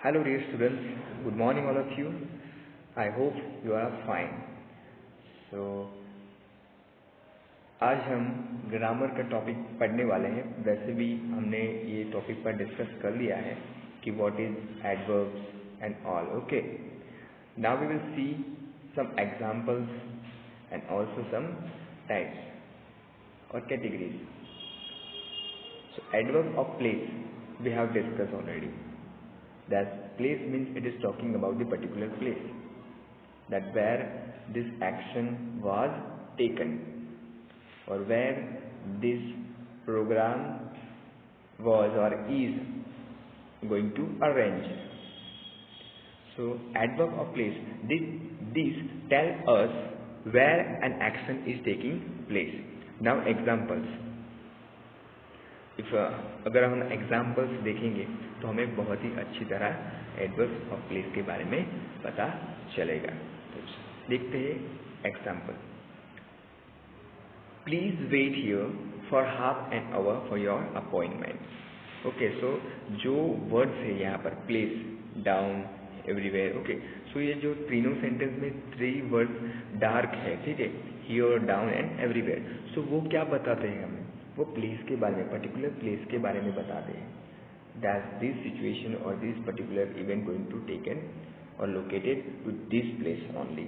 Hello dear students, good morning all of you. I hope you are fine. So आज हम grammar का topic पढ़ने वाले हैं. वैसे भी हमने ये टॉपिक पर डिस्कस कर लिया है कि what is adverbs and all. Okay, now we will see some examples and also some types और categories. So adverb of place we have discussed already. That place means it is talking about the particular place, that where this action was taken or where this program was or is going to arrange. So adverb of place, this tell us where an action is taking place. Now examples. अगर हम examples देखेंगे तो हमें बहुत ही अच्छी तरह adverbs of place के बारे में पता चलेगा. तो देखते हैं example. Please wait here for half an hour for your appointment. Okay, so जो वर्ड्स है यहाँ पर place, down, everywhere. Okay, so ये जो तीनों सेंटेंस में 3 वर्ड्स डार्क है, ठीक है, हियर, डाउन एंड एवरीवेयर. सो वो क्या बताते हैं हमें? वो प्लेस के बारे में, पर्टिकुलर प्लेस के बारे में बताते हैं. दैट दिस सिचुएशन और this particular event going to taken और located to this place only.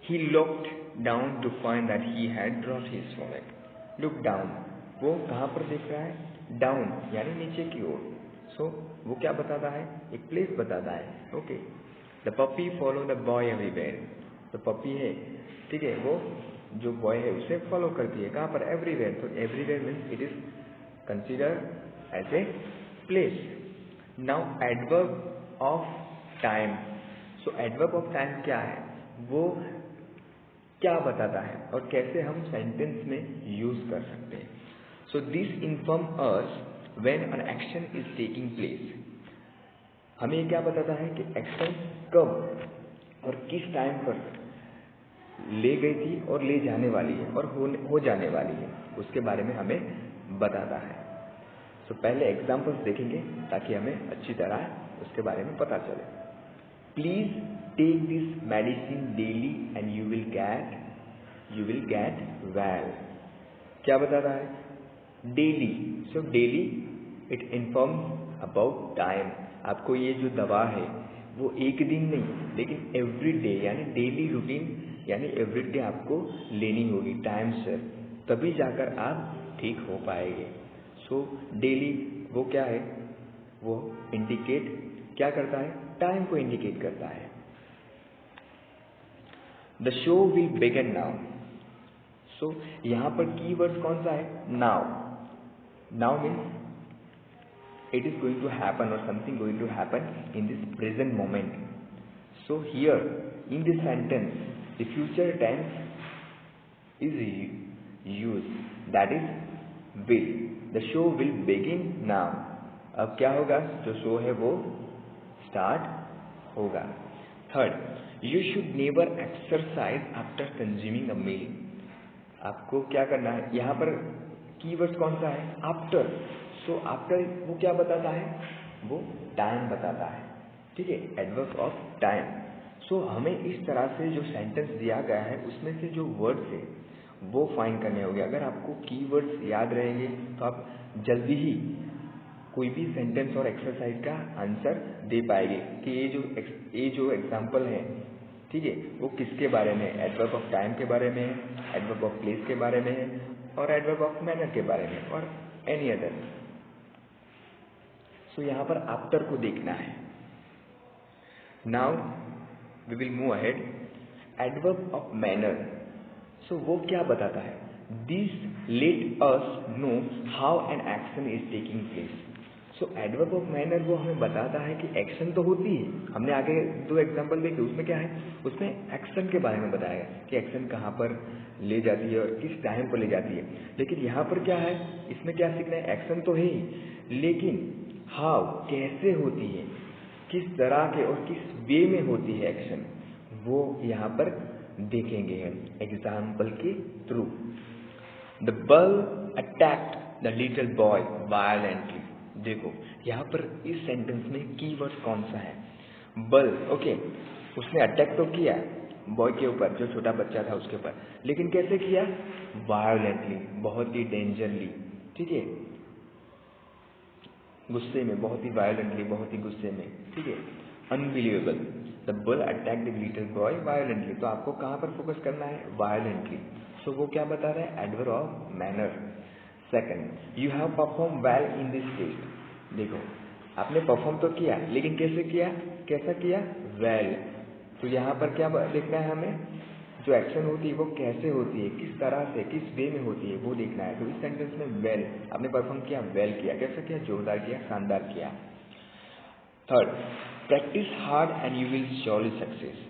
He looked down to find that he had dropped his wallet. Look down, वो कहाँ पर देख रहा है? डाउन यानी नीचे की ओर. सो वो क्या बताता है? एक प्लेस बताता है. Okay, the puppy follow the boy everywhere. तो पपी है, ठीक है, वो जो बॉय है उसे फॉलो करती है. कहाँ पर? एवरीवेयर. तो everywhere means it is considered as a place. Now adverb of time. So adverb of time क्या है? वो क्या बताता है और कैसे हम सेंटेंस में यूज कर सकते हैं? So this inform us when an action is taking place. हमें क्या बताता है कि एक्शन कब और किस टाइम पर ले गई थी और ले जाने वाली है और हो जाने वाली है, उसके बारे में हमें बताता है. तो पहले एग्जांपल्स देखेंगे ताकि हमें अच्छी तरह उसके बारे में पता चले. Please take this medicine daily and you will get well. क्या बताता है? Daily. So daily it informs about time. आपको ये जो दवा है वो एक दिन नहीं लेकिन एवरी डे यानी डेली रूटीन यानी एवरीडे आपको लेनी होगी टाइम से, तभी जाकर आप ठीक हो पाएंगे. सो डेली वो क्या है? वो इंडिकेट क्या करता है? टाइम को इंडिकेट करता है. The show will begin now. So यहाँ पर कीवर्ड कौन सा है? Now. Now means it is going to happen और something going to happen in this present moment. So here in this sentence the future tense is used, that is will. The show will begin now. अब क्या होगा? जो show है वो start होगा. Third, you should never exercise after consuming a meal. आपको क्या करना है? यहाँ पर कीवर्ड कौन सा है? आफ्टर. सो आफ्टर वो क्या बताता है? वो टाइम बताता है, ठीक है, एडवर्ब ऑफ टाइम. सो हमें इस तरह से जो सेंटेंस दिया गया है उसमें से जो वर्ड्स है वो फाइंड करने होंगे. अगर आपको कीवर्ड्स याद रहेंगे तो आप जल्दी ही कोई भी सेंटेंस और एक्सरसाइज का आंसर दे पाएंगे कि ये जो एग्जांपल है, ठीक है, वो किसके बारे में है? एडवर्ब ऑफ टाइम के बारे में है, एडवर्ब ऑफ प्लेस के बारे में है और एडवर्ब ऑफ मैनर के बारे में और एनी अदर. सो यहाँ पर आफ्टर को देखना है. Now we will move ahead. Adverb of manner. So वो क्या बताता है? This let us know how an action is taking place. So adverb of manner वो हमें बताता है कि एक्शन तो होती है. हमने आगे 2 एग्जांपल देखे, उसमें क्या है? उसमें एक्शन के बारे में बताया है कि एक्शन कहाँ पर ले जाती है और किस टाइम पर ले जाती है. लेकिन यहाँ पर क्या है? इसमें क्या सीखना है? एक्शन तो है ही, लेकिन हाउ, कैसे होती है, किस तरह के और किस वे में होती है एक्शन, वो यहाँ पर देखेंगे हम एग्जाम्पल के थ्रू. द बल attacked the little boy violently. देखो यहाँ पर इस सेंटेंस में कीवर्ड कौन सा है? बल। ओके, उसने अटैक तो किया बॉय के ऊपर, जो छोटा बच्चा था उसके ऊपर, लेकिन कैसे किया? वायोलेंटली, बहुत ही डेंजरली, ठीक है, गुस्से में, बहुत ही वायोलेंटली, बहुत ही गुस्से में, ठीक है। Unbelievable, the bull attack the little boy violently. तो आपको कहाँ पर फोकस करना है? वायोलेंटली। सो वो क्या बता रहा है? Adverb of manner. Second, you have perform well in this test. देखो आपने परफॉर्म तो किया, लेकिन कैसे किया? कैसा किया? वेल। तो यहाँ पर क्या देखना है हमें? जो एक्शन होती है वो कैसे होती है, किस तरह से, किस वे में होती है, वो देखना है। तो इस सेंटेंस में वेल, आपने परफॉर्म किया, वेल किया। कैसा किया? जोरदार किया, शानदार किया। Third, practice hard and you will surely success.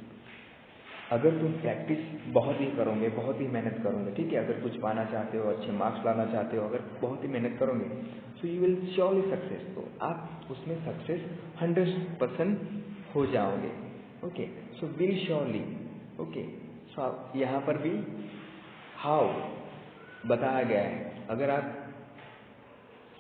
अगर तुम प्रैक्टिस बहुत ही करोगे, बहुत ही मेहनत करोगे, ठीक है, अगर कुछ पाना चाहते हो, अच्छे मार्क्स लाना चाहते हो, अगर बहुत ही मेहनत करोगे, so you will surely success. तो आप उसमें सक्सेस 100% हो जाओगे। Okay, so will surely. Okay, so यहाँ पर भी हाउ बताया गया है। अगर आप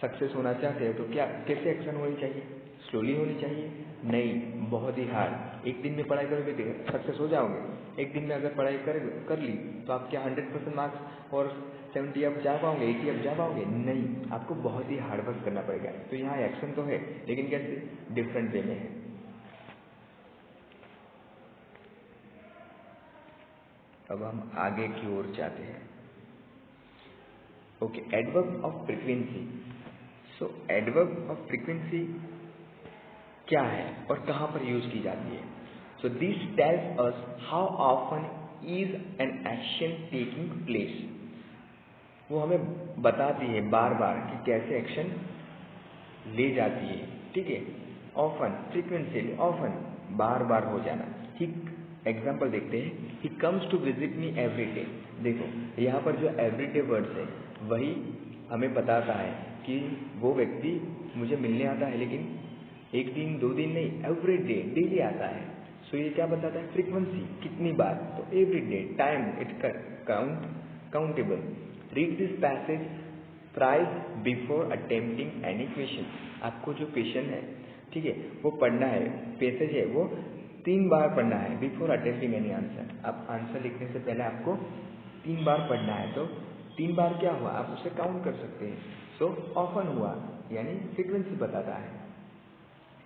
सक्सेस होना चाहते हैं तो क्या, कैसे एक्शन होनी चाहिए? स्लोली होनी चाहिए? नहीं, बहुत ही हार्ड। एक दिन में पढ़ाई करोगे तो सक्सेस हो जाओगे। एक दिन में अगर पढ़ाई कर ली तो आप क्या 100% मार्क्स और 70 अप जा पाओगे, 80 अप जा पाओगे? नहीं, आपको बहुत ही हार्ड वर्क करना पड़ेगा। तो यहाँ एक्शन तो है, लेकिन कैसे? डिफरेंट वे में है। अब हम आगे की ओर जाते हैं। Okay, adverb of frequency. So adverb of frequency क्या है और कहाँ पर यूज की जाती है? So this tells us how often is an action taking place. वो हमें बताती है बार बार कि कैसे एक्शन ले जाती है, ठीक है। ऑफन, फ्रीक्वेंसी, ऑफन, बार बार हो जाना। ठीक, एग्जाम्पल देखते हैं। He comes to visit me every day. देखो यहाँ पर जो एवरीडे वर्ड्स है वही हमें बताता है कि वो व्यक्ति मुझे मिलने आता है, लेकिन एक दिन, 2 दिन नहीं, एवरी डे, डेली आता है। सो ये क्या बताता है? फ्रीक्वेंसी, कितनी बार। तो every day, time, it countable. Read this passage thrice before attempting any question. आपको जो क्वेश्चन है, ठीक है, वो पढ़ना है, पैसेज है वो 3 बार पढ़ना है बिफोर अटेम्प्टिंग एनी आंसर। आप आंसर लिखने से पहले आपको 3 बार पढ़ना है। तो 3 बार क्या हुआ, आप उसे काउंट कर सकते हैं। सो ऑफन हुआ, यानी फ्रीक्वेंसी बताता है।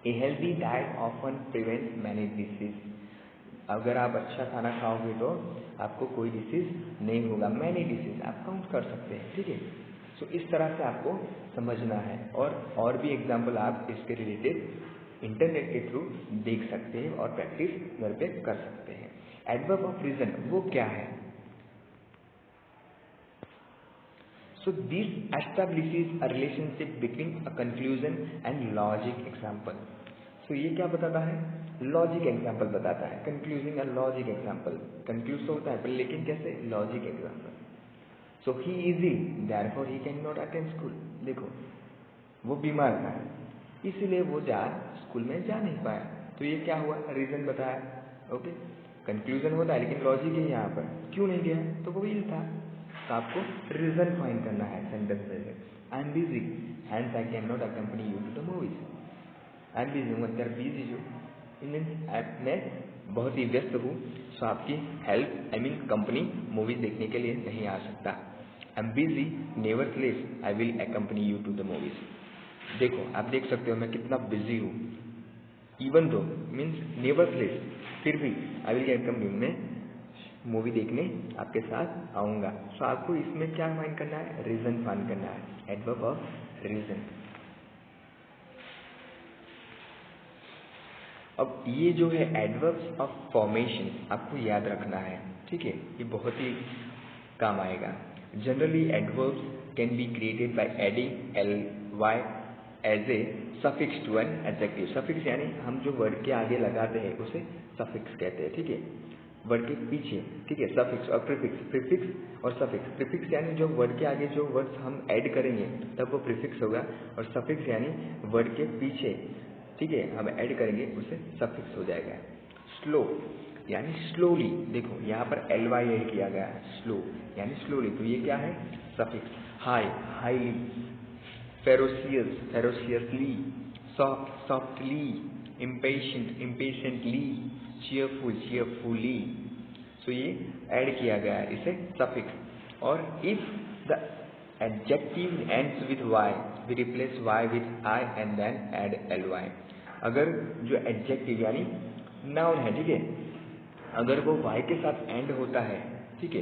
A healthy diet often prevents many disease. अगर आप अच्छा खाना खाओगे तो आपको कोई डिसीज नहीं होगा। मैनी डिसीज आप काउंट कर सकते हैं, ठीक है। सो इस तरह से आपको समझना है। और भी एग्जाम्पल आप इसके रिलेटेड इंटरनेट के थ्रू देख सकते हैं और प्रैक्टिस घर पे कर सकते हैं। एडवर्ब ऑफ रीजन वो क्या है? So this establishes a relationship between a conclusion and logic example. So ये क्या बताता है? लॉजिक एग्जाम्पल बताता है। कंक्लूजिंग अ लॉजिक एग्जाम्पल, कंक्लूज तो होता है पर लेकिन कैसे? Logic example. So he is ill therefore he can not attend school. देखो वो बीमार था, इसीलिए वो स्कूल में जा नहीं पाया। तो ये क्या हुआ? रीजन बताया। ओके, कंक्लूजन होता है लेकिन लॉजिक है यहाँ पर, क्यों नहीं गया? तो वो इल था। तो आपको रीजन फाइंड करना है सेंटेंस में। I am busy hence I can not accompany you to the movies. I am busy हूँ, અત્યારે बिजी हूँ, मैं बहुत ही व्यस्त हूँ, सो आपकी help, I mean company, movies देखने के लिए नहीं आ सकता। I am busy, nevertheless I will accompany you to the movies. देखो आप देख सकते हो मैं कितना बिजी हूँ। इवन दो मीन्स नेवरथलेस, फिर भी आई विल अकम्पनी, मैं मूवी देखने आपके साथ आऊँगा। सो आपको इसमें क्या फाइंड करना है? रीजन फाइंड करना है, एडवर्ब ऑफ रीजन। अब ये जो है एडवर्ब्स ऑफ फॉर्मेशन आपको याद रखना है, ठीक है, ये बहुत ही काम आएगा। Generally adverbs can be created by adding ly as a suffix to an adjective. Suffix यानी हम जो वर्ड के आगे लगाते हैं उसे सफिक्स कहते हैं, ठीक है, वर्ड के पीछे, ठीक है। सफिक्स और प्रीफिक्स, प्रीफिक्स और सफिक्स। प्रीफिक्स यानी जो वर्ड के आगे जो वर्ड्स हम ऐड करेंगे तब वो प्रीफिक्स होगा, और सफिक्स यानी वर्ड के पीछे, ठीक है, हम ऐड करेंगे उसे सफिक्स हो जाएगा। स्लो यानी स्लोली। देखो यहाँ पर ly ऐड किया गया है, स्लो यानी स्लोली, तो ये क्या है? Suffix. High, highly, ferocious, ferociously, soft, softly, impatient, impatiently, cheerful, cheerfully. So ये ऐड किया गया है इसे सफिक्स। और if the adjective ends with y, we replace y with I and then add ly। अगर जो adjective यानी noun है, ठीक है, अगर वो y के साथ end होता है, ठीक है,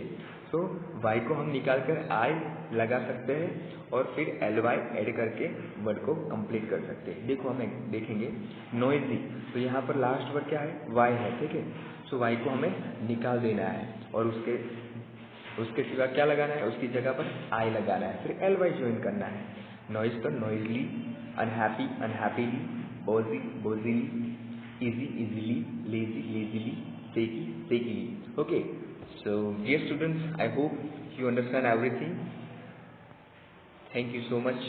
तो y को हम निकाल कर I लगा सकते हैं और फिर ly ऐड करके वर्ड को कंप्लीट कर सकते हैं। देखो हम देखेंगे नॉइजी, तो यहाँ पर लास्ट वर्ड क्या है, y है, ठीक है। सो y को हमें निकाल देना है और उसके सिवा क्या लगाना है, उसकी जगह पर I लगाना है, फिर ly ज्वाइन करना है। नॉइज तो noisily, unhappy unhappily, busy busily, easy easily, lazy lazily, shaky shakily। Okay, so dear students, I hope you understand everything. Thank you so much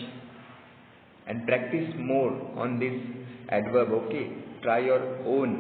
and practice more on this adverb. Okay, try your own